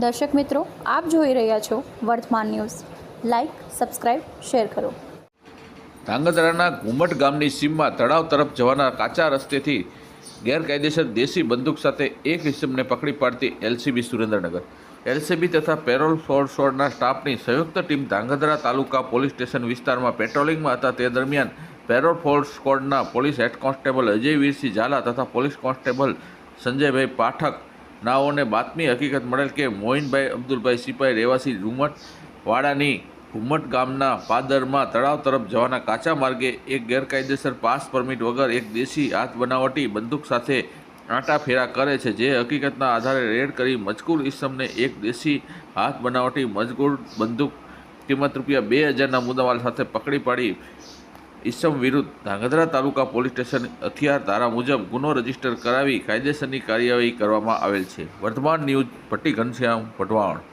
દર્શક મિત્રો, આપ જોઈ રહ્યા છો વર્તમાન ન્યૂઝ. લાઇક, સબસ્ક્રાઇબ, શેર કરો. ધાંગધ્રાના ઘુમટ ગામની સીમમાં તળાવ તરફ જવાના કાચા રસ્તેથી ગેરકાયદેસર દેશી બંદૂક સાથે એક ઇસમને પકડી પાડતી એલસીબી સુરેન્દ્રનગર. એલસીબી તથા પેરોલ ફોર્સના સ્ટાફની સંયુક્ત ટીમ ધાંગધ્રા તાલુકા પોલીસ સ્ટેશન વિસ્તારમાં પેટ્રોલિંગમાં હતા. તે દરમિયાન પેરોલ ફોર્સ સ્કોડના police head constable Ajayveersinh Zala તથા પોલીસ કોન્સ્ટેબલ સંજયભાઈ પાઠક નાઓને બાતમી હકીકત મળેલ કે મોઇનભાઈ અબ્દુલભાઈ સિપાઈ રહેવાસી રૂમટવાડાની ઘુમટ ગામના પાદરમાં તળાવ તરફ જવાના કાચા માર્ગે એક ગેરકાયદેસર પાસ પરમિટ વગર એક દેશી હાથ બનાવટી બંદૂક સાથે આંટાફેરા કરે છે. જે હકીકતના આધારે રેડ કરી મજકૂર ઇસમને એક દેશી હાથ બનાવટી મજકૂર બંદૂક કિંમત ₹2000ના મુદ્દામાલ સાથે પકડી પાડી ઇસમ વિરુદ્ધ ધાંગધ્રા તાલુકા પોલીસ સ્ટેશન હથિયાર ધારા મુજબ ગુનો રજીસ્ટર કરાવી કાયદેસરની કાર્યવાહી કરવામાં આવેલ છે. વર્તમાન ન્યૂઝ ભટ્ટી ઘનશ્યામ વઢવાણ.